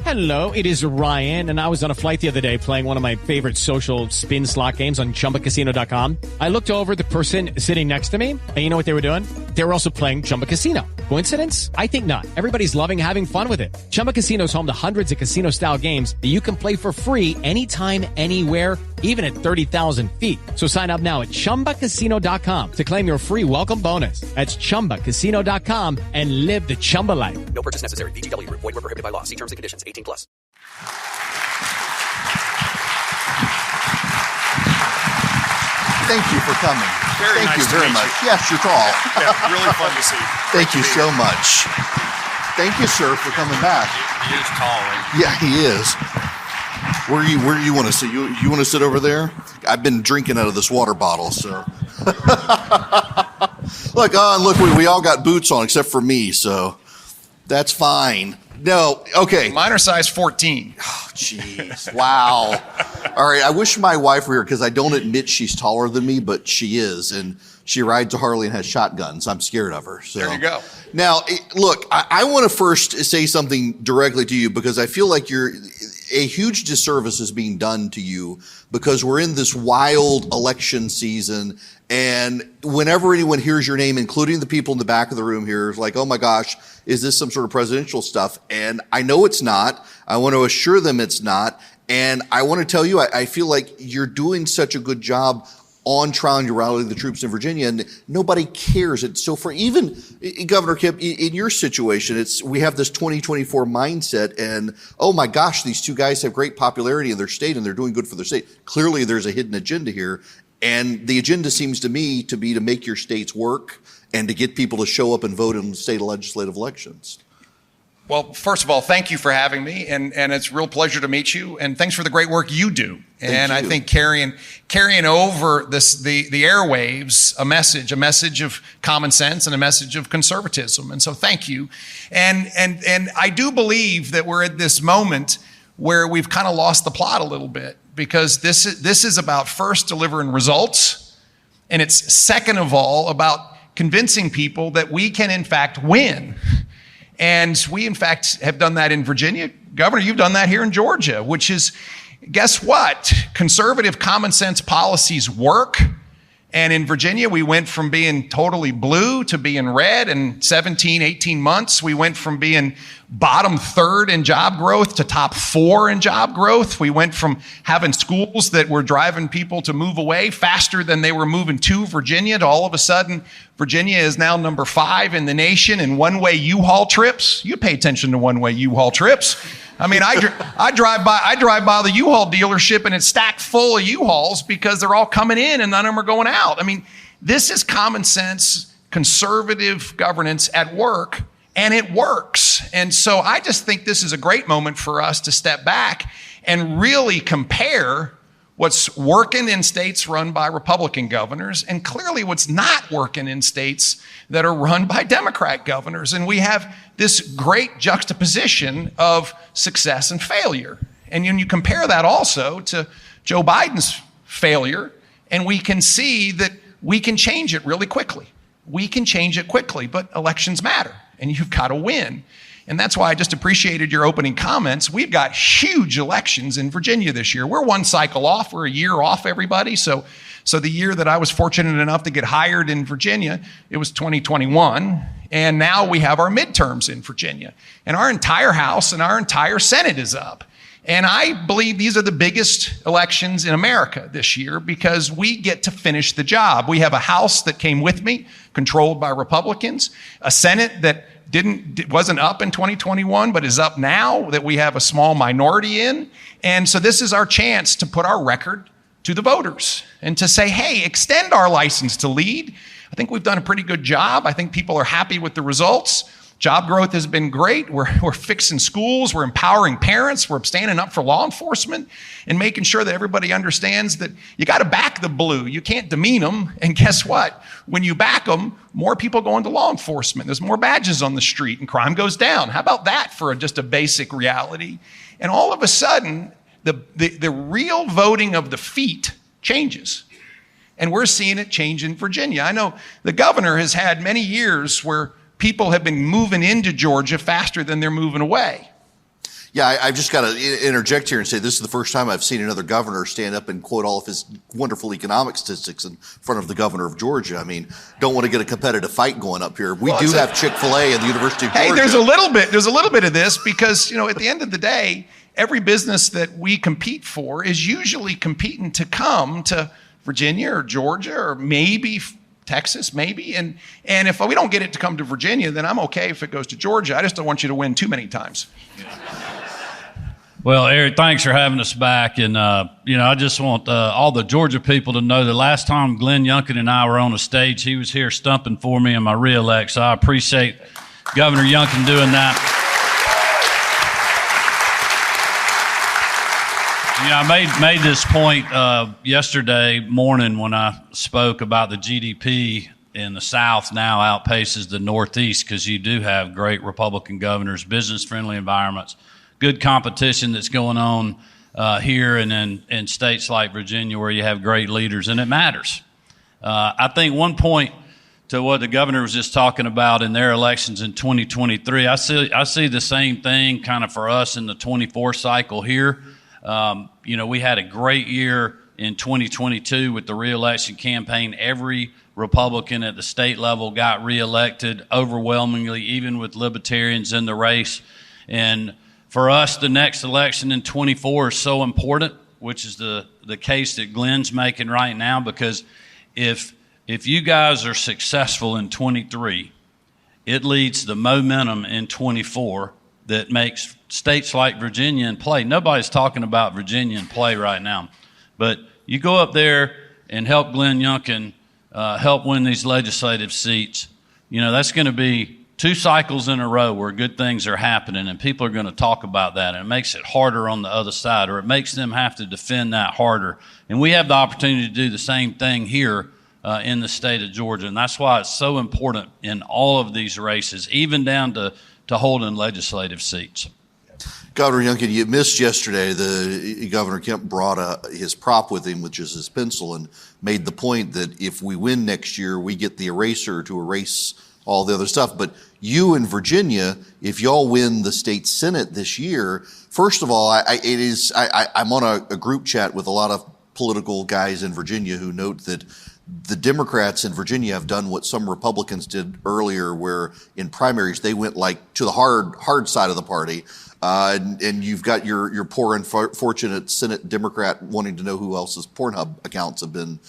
Hello, it is Ryan, and I was on a flight the other day playing one of my favorite social spin slot games on ChumbaCasino.com. I looked over at the person sitting next to me, and you know what they were doing? They were also playing Chumba Casino. Coincidence? I think not. Everybody's loving having fun with it. Chumba Casino is home to hundreds of casino-style games that you can play for free anytime, anywhere, even at 30,000 feet. So sign up now at ChumbaCasino.com to claim your free welcome bonus. That's ChumbaCasino.com and live the Chumba life. No purchase necessary. VGW. Void where prohibited by law. See terms and conditions. 18+. Thank you for coming. Thank you nice very much. Yes, you're tall. Yeah, really fun to see. Thank you so much. Thank you, sir, for coming back. He is tall. Right? Yeah, he is. Where do you want to sit? You want to sit over there? I've been drinking out of this water bottle, so. Look, we all got boots on except for me, so that's fine. No, okay. Mine are size 14. Oh, jeez. Wow. All right, I wish my wife were here because I don't admit she's taller than me, but she is, and she rides a Harley and has shotguns. I'm scared of her. So. There you go. Now, look, I want to first say something directly to you because I feel like a huge disservice is being done to you because we're in this wild election season, and whenever anyone hears your name, including the people in the back of the room here, is like, oh my gosh, is this some sort of presidential stuff? And I know it's not. I want to assure them it's not. And I want to tell you, I feel like you're doing such a good job on trying to rally the troops in Virginia, and nobody cares. And so for even Governor Kemp, in your situation, we have this 2024 mindset, and oh my gosh, these two guys have great popularity in their state, and they're doing good for their state. Clearly, there's a hidden agenda here, and the agenda seems to me to be to make your states work and to get people to show up and vote in state legislative elections. Well, first of all, thank you for having me, and it's a real pleasure to meet you, and thanks for the great work you do. And I think carrying over the airwaves a message of common sense and a message of conservatism. And so thank you. And I do believe that we're at this moment where we've kind of lost the plot a little bit, because this is about first delivering results, and it's second of all about convincing people that we can in fact win. And we, in fact, have done that in Virginia. Governor, you've done that here in Georgia, which is, guess what? Conservative common sense policies work. And in Virginia, we went from being totally blue to being red in 17, 18 months. We went from being bottom third in job growth to top 4 in job growth. We went from having schools that were driving people to move away faster than they were moving to Virginia to all of a sudden, Virginia is now number 5 in the nation in one-way U-Haul trips. You pay attention to one-way U-Haul trips. I mean, I drive by the U-Haul dealership and it's stacked full of U-Hauls because they're all coming in and none of them are going out. I mean, this is common sense, conservative governance at work, and it works. And so I just think this is a great moment for us to step back and really compare what's working in states run by Republican governors and clearly what's not working in states that are run by Democrat governors. And we have this great juxtaposition of success and failure. And when you compare that also to Joe Biden's failure, and we can see that we can change it really quickly. We can change it quickly, but elections matter, and you've got to win. And that's why I just appreciated your opening comments. We've got huge elections in Virginia this year. We're one cycle off. We're a year off, everybody. So the year that I was fortunate enough to get hired in Virginia, it was 2021. And now we have our midterms in Virginia. And our entire House and our entire Senate is up. And I believe these are the biggest elections in America this year because we get to finish the job. We have a House that came with me, controlled by Republicans, a Senate that wasn't up in 2021, but is up now, that we have a small minority in. And so this is our chance to put our record to the voters and to say, hey, extend our license to lead. I think we've done a pretty good job. I think people are happy with the results. Job growth has been great. We're fixing schools. We're empowering parents. We're standing up for law enforcement and making sure that everybody understands that you got to back the blue. You can't demean them. And guess what? When you back them, more people go into law enforcement. There's more badges on the street and crime goes down. How about that for just a basic reality? And all of a sudden, the real voting of the feet changes. And we're seeing it change in Virginia. I know the governor has had many years where people have been moving into Georgia faster than they're moving away. Yeah, I've just got to interject here and say this is the first time I've seen another governor stand up and quote all of his wonderful economic statistics in front of the governor of Georgia. I mean, don't want to get a competitive fight going up here. We do have Chick-fil-A at the University of Georgia. Hey, there's a little bit of this because, at the end of the day, every business that we compete for is usually competing to come to Virginia or Georgia or maybe Texas, maybe. And if we don't get it to come to Virginia, then I'm okay if it goes to Georgia. I just don't want you to win too many times. Well, Eric, thanks for having us back. And, I just want all the Georgia people to know the last time Glenn Youngkin and I were on a stage, he was here stumping for me in my re-elect. So I appreciate Governor Youngkin doing that. I made this point yesterday morning when I spoke about the GDP in the South now outpaces the Northeast because you do have great Republican governors, business-friendly environments, good competition that's going on here and in states like Virginia where you have great leaders, and it matters. I think one point to what the governor was just talking about in their elections in 2023, I see the same thing kind of for us in the 24 cycle here. We had a great year in 2022 with the reelection campaign. Every Republican at the state level got reelected overwhelmingly, even with libertarians in the race. And for us, the next election in 24 is so important, which is the case that Glenn's making right now, because if you guys are successful in 23, it leads the momentum in 24 that makes states like Virginia in play. Nobody's talking about Virginia in play right now. But you go up there and help Glenn Youngkin help win these legislative seats. That's going to be 2 cycles in a row where good things are happening, and people are going to talk about that, and it makes it harder on the other side, or it makes them have to defend that harder. And we have the opportunity to do the same thing here in the state of Georgia, and that's why it's so important in all of these races, even down to holding legislative seats. Governor Youngkin, you missed yesterday. Governor Kemp brought his prop with him, which is his pencil, and made the point that if we win next year, we get the eraser to erase all the other stuff. But you in Virginia, if y'all win the state Senate this year, first of all, I'm on a group chat with a lot of political guys in Virginia who note that the Democrats in Virginia have done what some Republicans did earlier, where in primaries they went like to the hard side of the party. And you've got your poor unfortunate Senate Democrat wanting to know who else's Pornhub accounts have been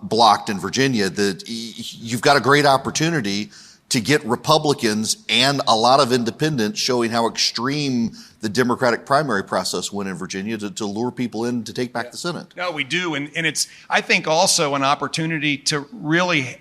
blocked in Virginia. That you've got a great opportunity to get Republicans and a lot of independents showing how extreme the Democratic primary process went in Virginia to lure people in to take back the Senate. No, we do. And it's, I think, also an opportunity to really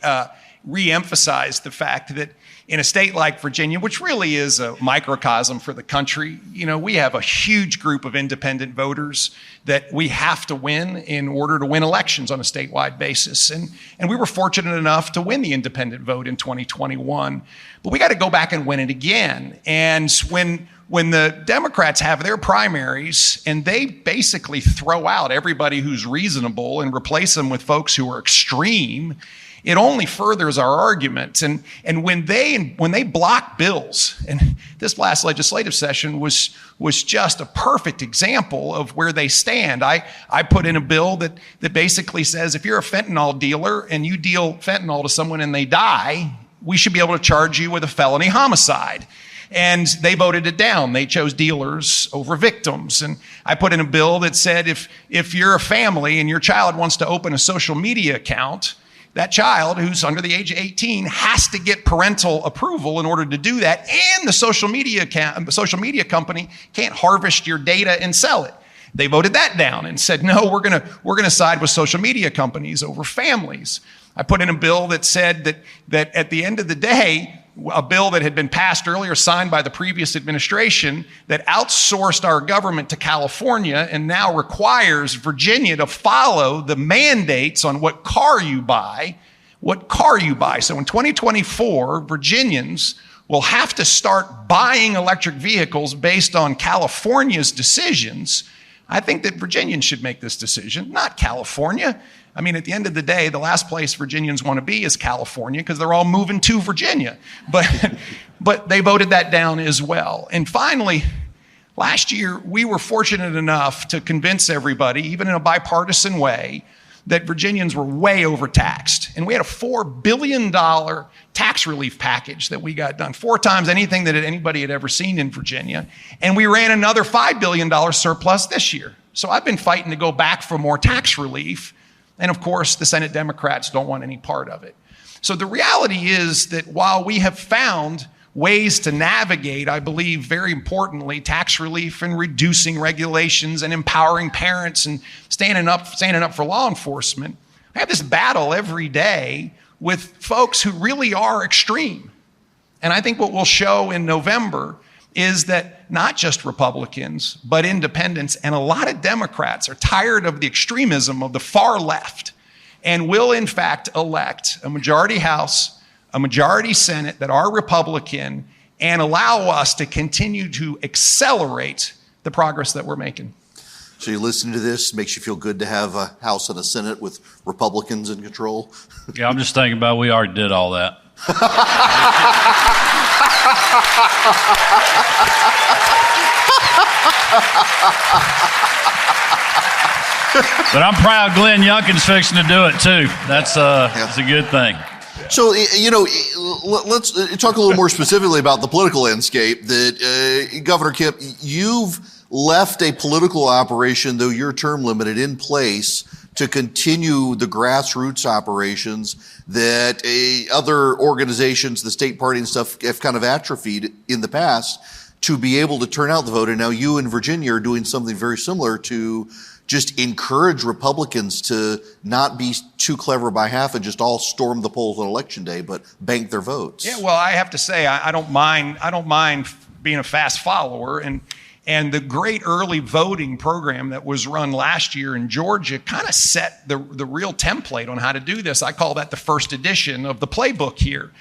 reemphasize the fact that in a state like Virginia, which really is a microcosm for the country, we have a huge group of independent voters that we have to win in order to win elections on a statewide basis. And we were fortunate enough to win the independent vote in 2021, but we got to go back and win it again. And when the Democrats have their primaries and they basically throw out everybody who's reasonable and replace them with folks who are extreme, it only furthers our argument. And when they block bills, and this last legislative session was just a perfect example of where they stand. I put in a bill that basically says if you're a fentanyl dealer and you deal fentanyl to someone and they die, we should be able to charge you with a felony homicide. And they voted it down. They chose dealers over victims. And I put in a bill that said if you're a family and your child wants to open a social media account, that child who's under the age of 18 has to get parental approval in order to do that. And the social media company can't harvest your data and sell it. They voted that down and said, no, we're gonna side with social media companies over families. I put in a bill that said that at the end of the day, a bill that had been passed earlier, signed by the previous administration, that outsourced our government to California and now requires Virginia to follow the mandates on what car you buy. So in 2024, Virginians will have to start buying electric vehicles based on California's decisions. I think that Virginians should make this decision, not California. I mean, at the end of the day, the last place Virginians want to be is California because they're all moving to Virginia. But they voted that down as well. And finally, Last year, we were fortunate enough to convince everybody, even in a bipartisan way, that Virginians were way overtaxed. And we had a $4 billion tax relief package that we got done, 4 times anything that anybody had ever seen in Virginia. And we ran another $5 billion surplus this year. So I've been fighting to go back for more tax relief. And of course, the Senate Democrats don't want any part of it. So the reality is that while we have found ways to navigate, I believe, very importantly, tax relief and reducing regulations and empowering parents and standing up for law enforcement, I have this battle every day with folks who really are extreme. And I think what we'll show in November is that not just Republicans, but independents and a lot of Democrats are tired of the extremism of the far left and will, in fact, elect a majority House, a majority Senate that are Republican, and allow us to continue to accelerate the progress that we're making. So you listen to this, makes you feel good to have a House and a Senate with Republicans in control? Yeah, I'm just thinking about we already did all that. But I'm proud Glenn Youngkin's fixing to do it too. That's a good thing. So, let's talk a little more specifically about the political landscape. That Governor Kemp, you've left a political operation, though your term limited, in place to continue the grassroots operations that other organizations, the state party and stuff, have kind of atrophied in the past to be able to turn out the vote. And now you in Virginia are doing something very similar to just encourage Republicans to not be too clever by half and just all storm the polls on election day, but bank their votes. Yeah, well, I have to say, I don't mind being a fast follower. And the great early voting program that was run last year in Georgia kind of set the real template on how to do this. I call that the first edition of the playbook here.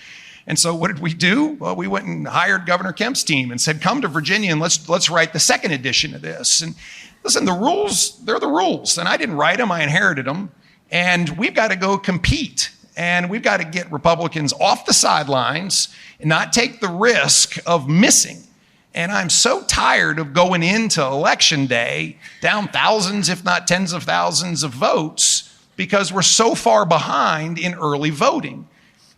And so what did we do? Well, we went and hired Governor Kemp's team and said, come to Virginia and let's write the second edition of this. And listen, the rules, they're the rules. And I didn't write them, I inherited them. And we've got to go compete. And we've got to get Republicans off the sidelines and not take the risk of missing. And I'm so tired of going into election day down thousands, if not tens of thousands of votes because we're so far behind in early voting.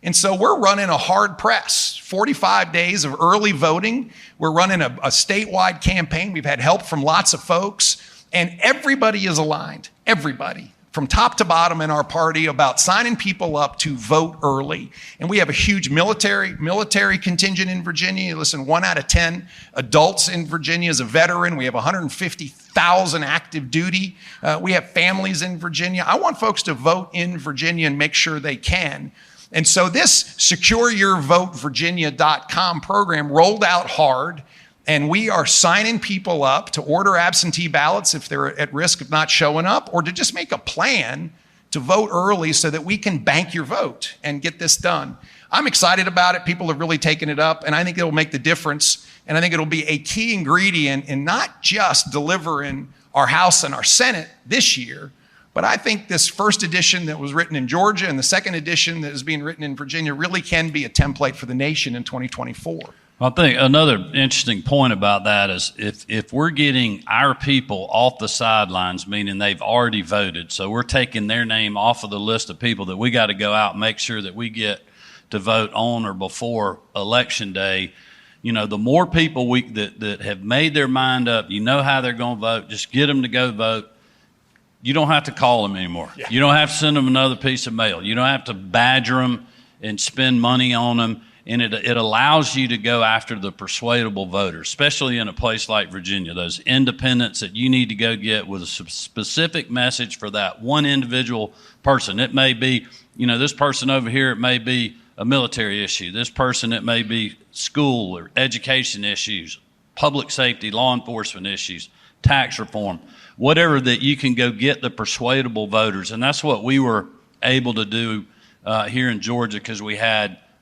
And so we're running a hard press, 45 days of early voting. We're running a statewide campaign. We've had help from lots of folks, and everybody is aligned, everybody, from top to bottom in our party about signing people up to vote early. And we have a huge military contingent in Virginia. Listen, 1 out of 10 adults in Virginia is a veteran. We have 150,000 active duty. We have families in Virginia. I want folks to vote in Virginia and make sure they can. And so this secureyourvotevirginia.com program rolled out hard, and we are signing people up to order absentee ballots if they're at risk of not showing up, or to just make a plan to vote early so that we can bank your vote and get this done. I'm excited about it. People have really taken it up, and I think it'll make the difference. And I think it'll be a key ingredient in not just delivering our House and our Senate this year, but I think this first edition that was written in Georgia and the second edition that is being written in Virginia really can be a template for the nation in 2024. I think another interesting point about that is if we're getting our people off the sidelines, meaning they've already voted, so we're taking their name off of the list of people that we got to go out and make sure that we get to vote on or before Election Day. You know, the more people that have made their mind up, you know how they're going to vote, just get them to go vote. You don't have to call them anymore. Yeah. You don't have to send them another piece of mail. You don't have to badger them and spend money on them. And it allows you to go after the persuadable voters, especially in a place like Virginia, those independents that you need to go get with a specific message for that one individual person. It may be, you know, this person over here, it may be a military issue. This person, it may be school or education issues, public safety, law enforcement issues, tax reform, whatever, that you can go get the persuadable voters. And that's what we were able to do here in Georgia, because we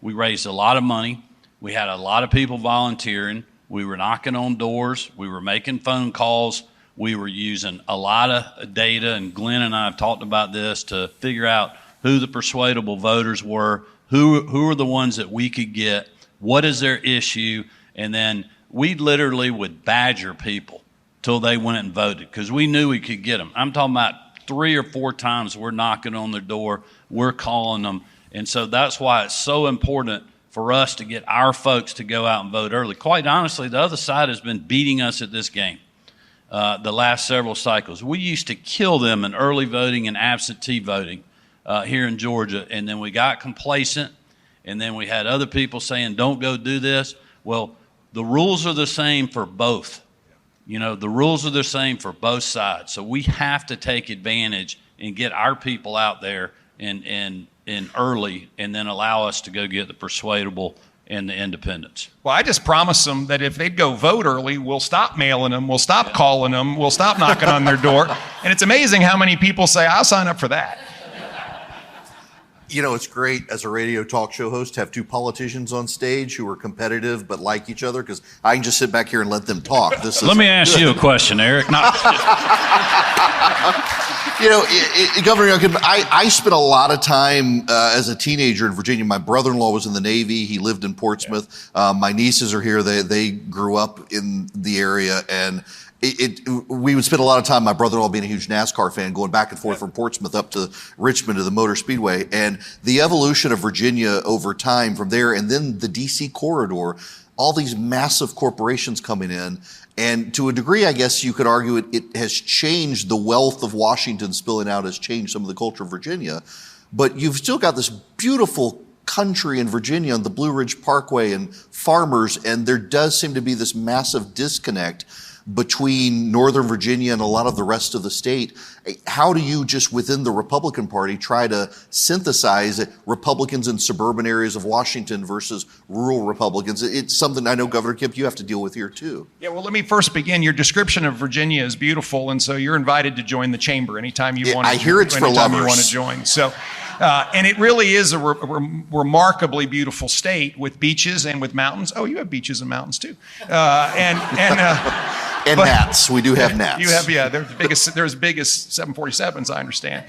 raised a lot of money. We had a lot of people volunteering. We were knocking on doors. We were making phone calls. We were using a lot of data, and Glenn and I have talked about this to figure out who the persuadable voters were, who are the ones that we could get, what is their issue, and then we literally would badger people till they went and voted because we knew we could get them. I'm talking about 3 or 4 times we're knocking on their door, we're calling them. And so that's why it's so important for us to get our folks to go out and vote early. Quite honestly, the other side has been beating us at this game the last several cycles. We used to kill them in early voting and absentee voting here in Georgia, and then we got complacent, and then we had other people saying, don't go do this. Well, the rules are the same for both. You know, the rules are the same for both sides. So we have to take advantage and get our people out there and early, and then allow us to go get the persuadable and the independents. Well, I just promised them that if they'd go vote early, we'll stop mailing them, we'll stop calling them, we'll stop knocking on their door. And it's amazing how many people say, I'll sign up for that. You know, it's great as a radio talk show host to have 2 politicians on stage who are competitive but like each other, because I can just sit back here and let them talk. Let me ask you a question, Eric. You know, Governor Youngkin, I spent a lot of time as a teenager in Virginia. My brother-in-law was in the Navy. He lived in Portsmouth. My nieces are here. They grew up in the area, and we would spend a lot of time, my brother-in-law being a huge NASCAR fan, going back and forth from Portsmouth up to Richmond to the Motor Speedway. And the evolution of Virginia over time from there, and then the D.C. corridor, all these massive corporations coming in. And to a degree, I guess you could argue it has changed. The wealth of Washington spilling out has changed some of the culture of Virginia. But you've still got this beautiful country in Virginia on the Blue Ridge Parkway and farmers, and there does seem to be this massive disconnect between Northern Virginia and a lot of the rest of the state. How do you, just within the Republican Party, try to synthesize Republicans in suburban areas of Washington versus rural Republicans? It's something I know, Governor Kemp, you have to deal with here too. Yeah, well, let me first begin. Your description of Virginia is beautiful, and so you're invited to join the chamber anytime you want to. I hear it's for anytime lovers. you want to join. So, and it really is a remarkably beautiful state with beaches and with mountains. Oh, you have beaches and mountains too, And gnats. We do have gnats. You have, yeah, they're as big as 747s, I understand.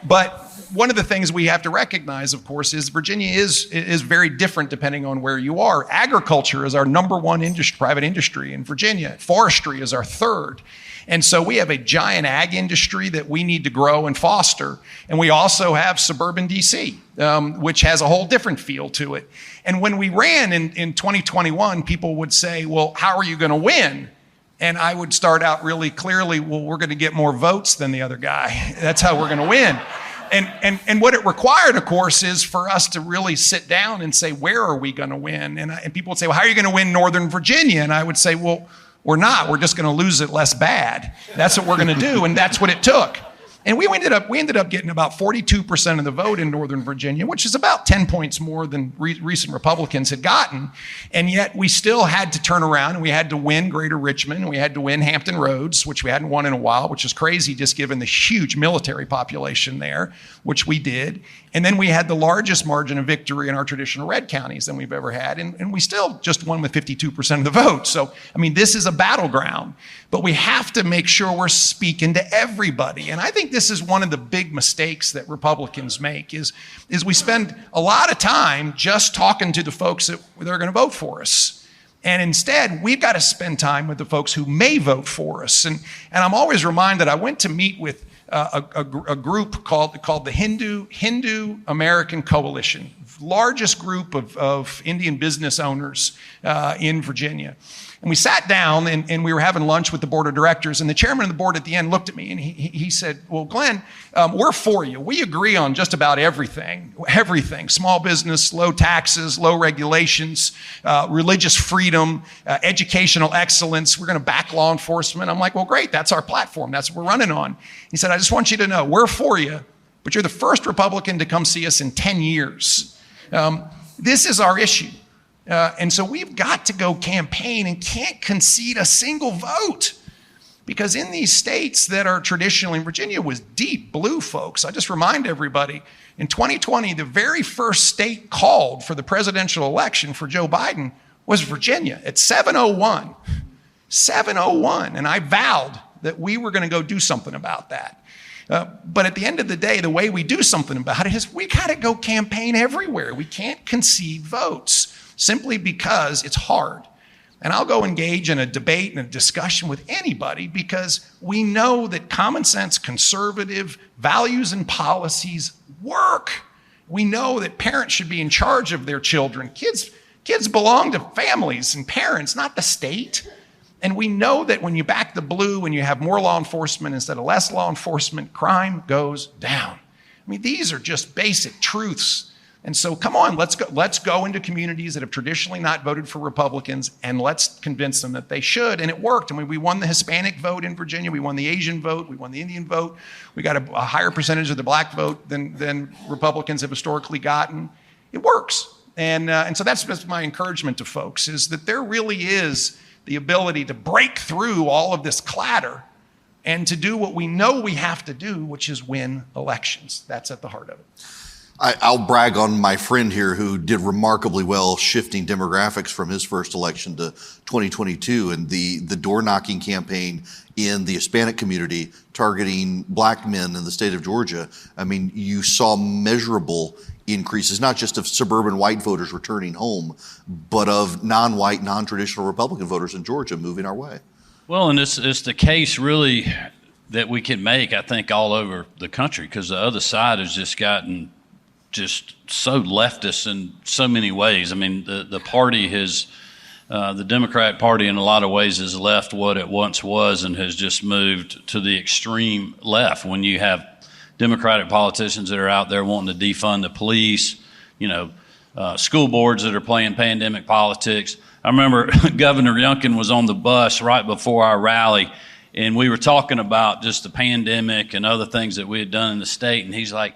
But one of the things we have to recognize, of course, is Virginia is very different depending on where you are. Agriculture is our number 1 private industry in Virginia. Forestry is our 3rd. And so we have a giant ag industry that we need to grow and foster. And we also have suburban D.C., which has a whole different feel to it. And when we ran in 2021, people would say, well, how are you going to win? And I would start out really clearly, well, we're going to get more votes than the other guy. That's how we're going to win. And what it required, of course, is for us to really sit down and say, where are we going to win? And people would say, well, how are you going to win Northern Virginia? And I would say, well, we're not. We're just going to lose it less bad. That's what we're going to do. And that's what it took. And we ended up getting about 42% of the vote in Northern Virginia, which is about 10 points more than recent Republicans had gotten. And yet we still had to turn around, and we had to win Greater Richmond, and we had to win Hampton Roads, which we hadn't won in a while, which is crazy just given the huge military population there, which we did. And then we had the largest margin of victory in our traditional red counties than we've ever had. And we still just won with 52% of the vote. So, I mean, this is a battleground, but we have to make sure we're speaking to everybody. And I think this is one of the big mistakes that Republicans make is we spend a lot of time just talking to the folks that are going to vote for us. And instead, we've got to spend time with the folks who may vote for us. And I'm always reminded, I went to meet with a group called the Hindu American Coalition, largest group of Indian business owners in Virginia. And we sat down and we were having lunch with the board of directors, and the chairman of the board at the end looked at me and he said, well, Glenn, we're for you. We agree on just about everything, small business, low taxes, low regulations, religious freedom, educational excellence. We're going to back law enforcement. I'm like, well, great. That's our platform. That's what we're running on. He said, I just want you to know we're for you, but you're the first Republican to come see us in 10 years. This is our issue. And so we've got to go campaign and can't concede a single vote. Because in these states that are traditionally, Virginia was deep blue, folks. I just remind everybody, in 2020, the very first state called for the presidential election for Joe Biden was Virginia at 7:01. 7:01. And I vowed that we were going to go do something about that. But at the end of the day, the way we do something about it is we got to go campaign everywhere. We can't concede votes simply because it's hard. And I'll go engage in a debate and a discussion with anybody because we know that common sense, conservative values and policies work. We know that parents should be in charge of their children. Kids belong to families and parents, not the state. And we know that when you back the blue, when you have more law enforcement instead of less law enforcement, crime goes down. I mean, these are just basic truths. And so come on, let's go into communities that have traditionally not voted for Republicans, and let's convince them that they should. And it worked. I mean, we won the Hispanic vote in Virginia. We won the Asian vote. We won the Indian vote. We got a higher percentage of the black vote than Republicans have historically gotten. It works. And so that's my encouragement to folks, is that there really is the ability to break through all of this clatter and to do what we know we have to do, which is win elections. That's at the heart of it. I'll brag on my friend here who did remarkably well shifting demographics from his first election to 2022, and the door knocking campaign in the Hispanic community targeting black men in the state of Georgia. I mean, you saw measurable increases, not just of suburban white voters returning home, but of non-white, non-traditional Republican voters in Georgia moving our way. Well, and it's the case really that we can make, I think, all over the country, because the other side has just gotten just so leftist in so many ways. I mean, the party has, the Democrat Party in a lot of ways has left what it once was and has just moved to the extreme left. When you have Democratic politicians that are out there wanting to defund the police, school boards that are playing pandemic politics. I remember Governor Youngkin was on the bus right before our rally, and we were talking about just the pandemic and other things that we had done in the state, and he's like,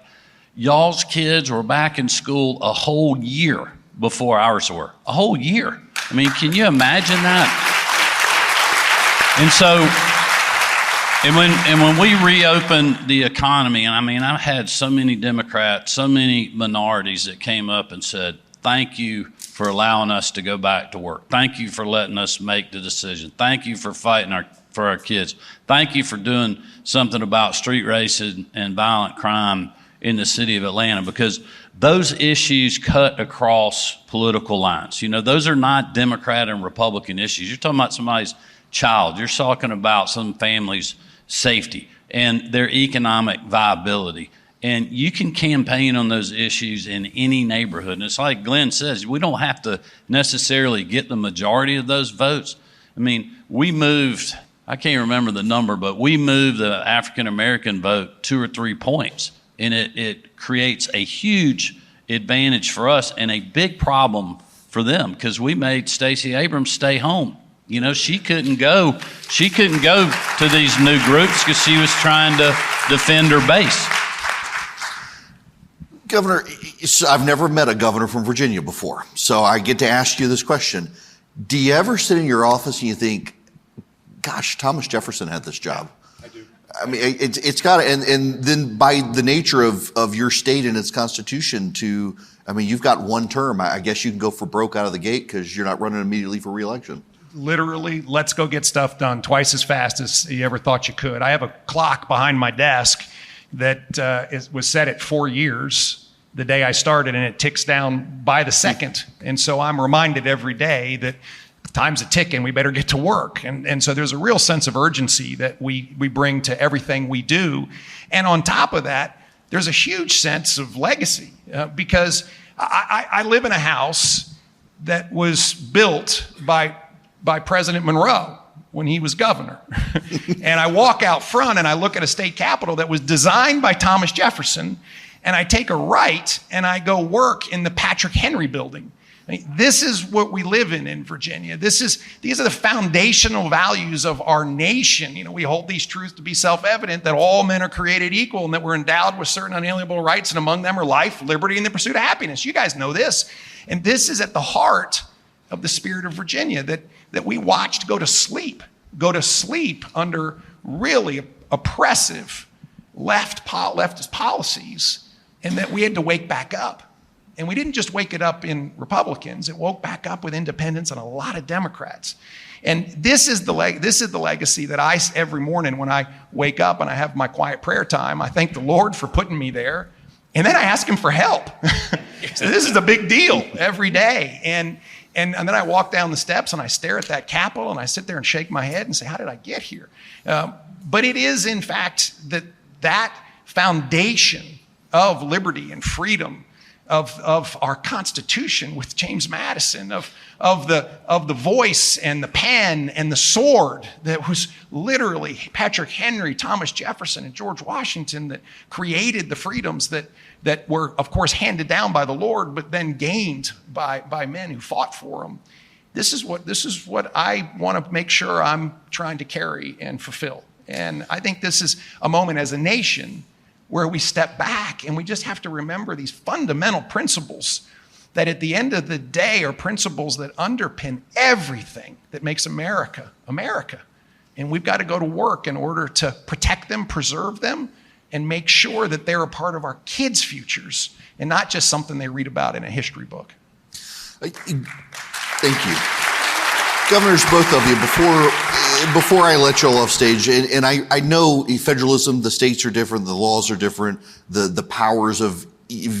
y'all's kids were back in school a whole year before ours were. A whole year. I mean, can you imagine that? And so, and when we reopened the economy, and I mean, I've had so many Democrats, so many minorities that came up and said, thank you for allowing us to go back to work. Thank you for letting us make the decision. Thank you for fighting for our kids. Thank you for doing something about street racism and violent crime in the city of Atlanta, because those issues cut across political lines. Those are not Democrat and Republican issues. You're talking about somebody's child. You're talking about some family's safety and their economic viability. And you can campaign on those issues in any neighborhood. And it's like Glenn says, we don't have to necessarily get the majority of those votes. I mean, we moved, I can't remember the number, but we moved the African-American vote 2 or 3 points. And it creates a huge advantage for us and a big problem for them, because we made Stacey Abrams stay home. She couldn't go to these new groups because she was trying to defend her base. Governor, I've never met a governor from Virginia before, so I get to ask you this question. Do you ever sit in your office and you think, gosh, Thomas Jefferson had this job? I mean, it's got to, and then by the nature of your state and its constitution you've got one term. I guess you can go for broke out of the gate because you're not running immediately for re-election. Literally, let's go get stuff done twice as fast as you ever thought you could. I have a clock behind my desk that was set at 4 years the day I started, and it ticks down by the second. And so I'm reminded every day that time's a ticking, we better get to work. And so there's a real sense of urgency that we bring to everything we do. And on top of that, there's a huge sense of legacy because I live in a house that was built by President Monroe when he was governor. And I walk out front and I look at a state capitol that was designed by Thomas Jefferson, and I take a right and I go work in the Patrick Henry building. I mean, this is what we live in Virginia. These are the foundational values of our nation. We hold these truths to be self-evident, that all men are created equal and that we're endowed with certain unalienable rights, and among them are life, liberty, and the pursuit of happiness. You guys know this. And this is at the heart of the spirit of Virginia that we watched go to sleep under really oppressive leftist policies, and that we had to wake back up. And we didn't just wake it up in Republicans, it woke back up with independents and a lot of Democrats. And this is the legacy that every morning when I wake up and I have my quiet prayer time, I thank the Lord for putting me there. And then I ask him for help. So this is a big deal every day. And And then I walk down the steps and I stare at that Capitol and I sit there and shake my head and say, how did I get here? But it is, in fact, that foundation of liberty and freedom, of our Constitution with James Madison, of the voice and the pen and the sword that was literally Patrick Henry, Thomas Jefferson, and George Washington that created the freedoms that were, of course, handed down by the Lord, but then gained by men who fought for them. This is what I want to make sure I'm trying to carry and fulfill. And I think this is a moment as a nation where we step back and we just have to remember these fundamental principles that at the end of the day are principles that underpin everything that makes America, America. And we've got to go to work in order to protect them, preserve them, and make sure that they're a part of our kids' futures and not just something they read about in a history book. Thank you. Governors, both of you, before I let you all off stage, and I know federalism, the states are different, the laws are different, the powers of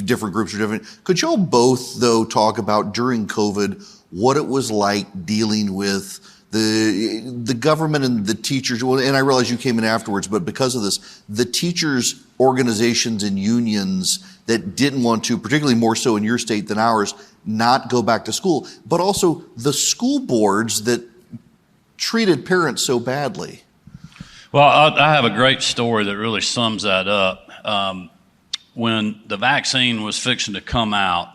different groups are different. Could you all both, though, talk about during COVID what it was like dealing with the government and the teachers? Well, and I realize you came in afterwards, but because of this, the teachers' organizations and unions that didn't want to, particularly more so in your state than ours, not go back to school, but also the school boards that treated parents so badly. Well, I have a great story that really sums that up. When the vaccine was fixing to come out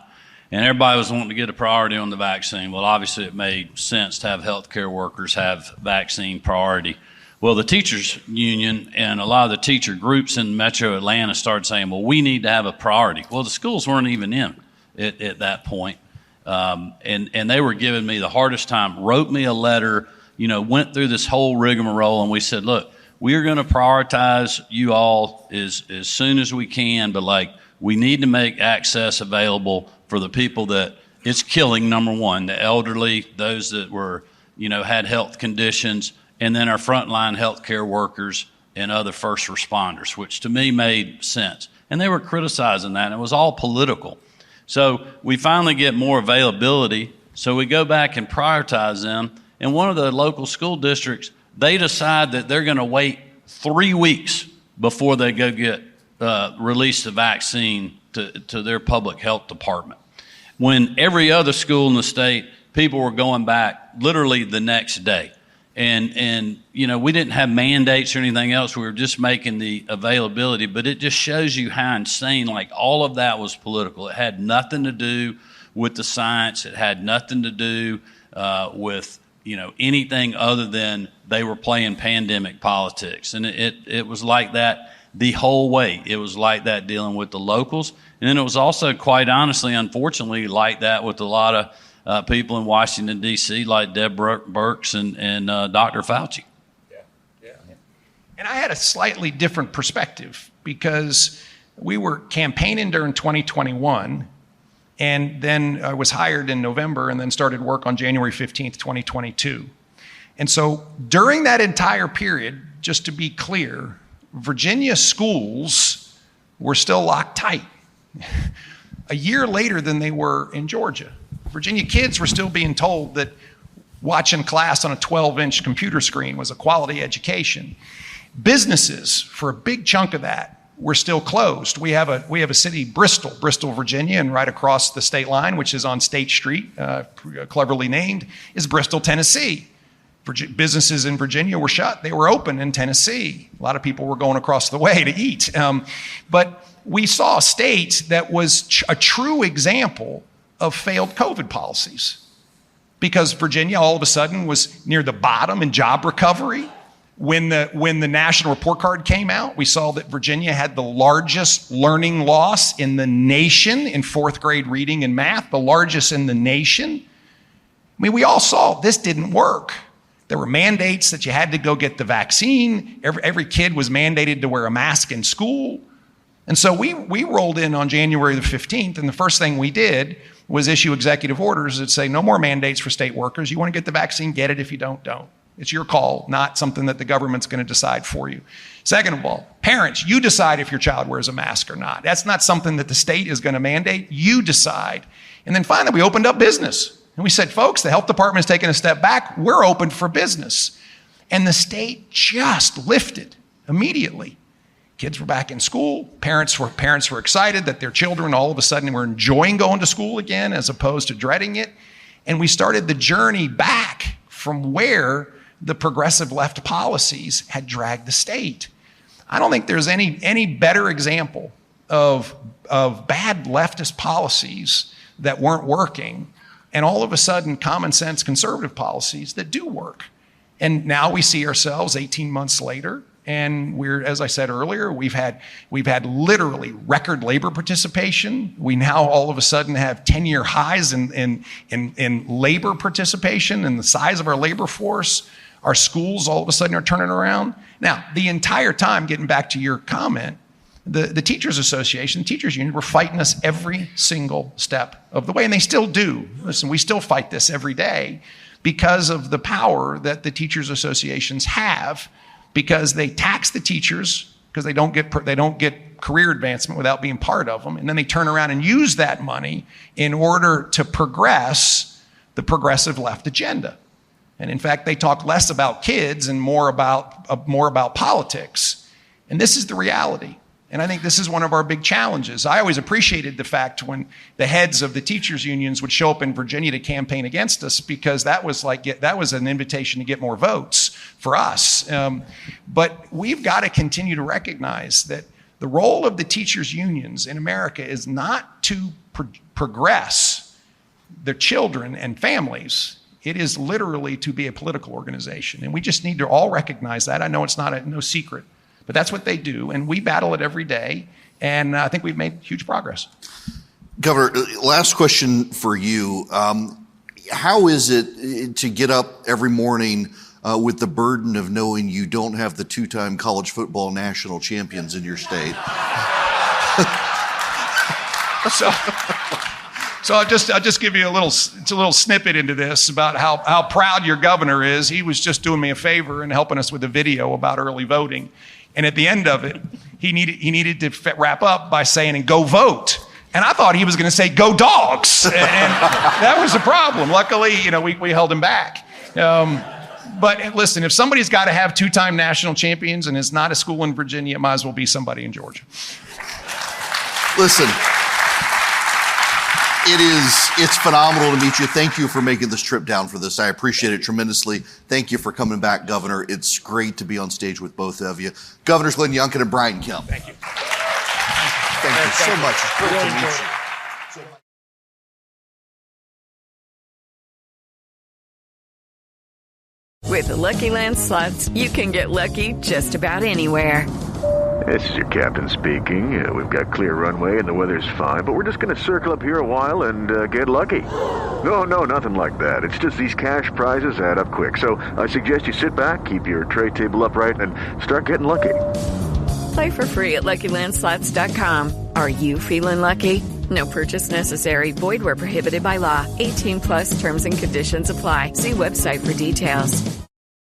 and everybody was wanting to get a priority on the vaccine, well, obviously it made sense to have healthcare workers have vaccine priority. Well, the teachers union and a lot of the teacher groups in Metro Atlanta started saying, well, we need to have a priority. Well, the schools weren't even in at that point. And they were giving me the hardest time, wrote me a letter, went through this whole rigmarole, and we said, look, we're going to prioritize you all as soon as we can, but we need to make access available for the people that it's killing, number one, the elderly, those that were, had health conditions, and then our frontline healthcare workers and other first responders, which to me made sense. And they were criticizing that, and it was all political. So we finally get more availability, so we go back and prioritize them, and one of the local school districts, they decide that they're going to wait 3 weeks before they go get release the vaccine to their public health department. When every other school in the state, people were going back literally the next day. And we didn't have mandates or anything else. We were just making the availability, but it just shows you how insane, all of that was political. It had nothing to do with the science. It had nothing to do with anything other than they were playing pandemic politics. And it was like that the whole way. It was like that dealing with the locals. And then it was also, quite honestly, unfortunately, like that with a lot of people in Washington, D.C., like Deb Burks and Dr. Fauci. Yeah. And I had a slightly different perspective because we were campaigning during 2021, and then I was hired in November and then started work on January 15th, 2022. And so during that entire period, just to be clear, Virginia schools were still locked tight a year later than they were in Georgia. Virginia kids were still being told that watching class on a 12-inch computer screen was a quality education. Businesses, for a big chunk of that, were still closed. We have a city, Bristol, Virginia, and right across the state line, which is on State Street, cleverly named, is Bristol, Tennessee. Businesses in Virginia were shut. They were open in Tennessee. A lot of people were going across the way to eat. But we saw a state that was a true example of failed COVID policies, because Virginia all of a sudden was near the bottom in job recovery. When the national report card came out, we saw that Virginia had the largest learning loss in the nation in fourth grade reading and math, the largest in the nation. I mean, we all saw this didn't work. There were mandates that you had to go get the vaccine. Every kid was mandated to wear a mask in school. And so we rolled in on January the 15th, and the first thing we did was issue executive orders that say no more mandates for state workers. You want to get the vaccine, get it. If you don't. It's your call, not something that the government's going to decide for you. Second of all, parents, you decide if your child wears a mask or not. That's not something that the state is going to mandate. You decide. And then finally, we opened up business. And we said, folks, the health department is taking a step back. We're open for business. And the state just lifted immediately. Kids were back in school. Parents were excited that their children all of a sudden were enjoying going to school again as opposed to dreading it. And we started the journey back from where the progressive left policies had dragged the state. I don't think there's any better example of bad leftist policies that weren't working, and all of a sudden common sense conservative policies that do work. And now we see ourselves 18 months later, and we're, as I said earlier, we've had literally record labor participation. We now all of a sudden have 10-year highs in labor participation and the size of our labor force. Our schools all of a sudden are turning around. Now, the entire time, getting back to your comment, the Teachers Association, the Teachers Union were fighting us every single step of the way, and they still do. Listen, we still fight this every day because of the power that the Teachers Associations have, because they tax the teachers because they don't get career advancement without being part of them, and then they turn around and use that money in order to progress the progressive left agenda. And in fact, they talk less about kids and more about politics. And this is the reality. And I think this is one of our big challenges. I always appreciated the fact when the heads of the teachers unions would show up in Virginia to campaign against us, because that was an invitation to get more votes for us. But we've got to continue to recognize that the role of the teachers unions in America is not to progress their children and families. It is literally to be a political organization. And we just need to all recognize that. I know it's no secret. But that's what they do, and we battle it every day, and I think we've made huge progress. Governor, last question for you. How is it to get up every morning with the burden of knowing you don't have the two-time college football national champions in your state? So I'll just give you a little snippet into this about how proud your governor is. He was just doing me a favor and helping us with a video about early voting. And at the end of it, he needed to wrap up by saying, and go vote. And I thought he was going to say, go dogs. And that was the problem. Luckily, we held him back. But listen, if somebody's got to have two-time national champions and it's not a school in Virginia, it might as well be somebody in Georgia. Listen, it's phenomenal to meet you. Thank you for making this trip down for this. I appreciate it tremendously. Thank you for coming back, Governor. It's great to be on stage with both of you. Governors Glenn Youngkin and Brian Kemp. Thank you. Thank you so much. It's great to meet you. With the Lucky Land Slots, you can get lucky just about anywhere. This is your captain speaking. We've got clear runway and the weather's fine, but we're just going to circle up here a while and get lucky. No, nothing like that. It's just these cash prizes add up quick. So I suggest you sit back, keep your tray table upright, and start getting lucky. Play for free at LuckyLandSlots.com. Are you feeling lucky? No purchase necessary. Void where prohibited by law. 18+ terms and conditions apply. See website for details.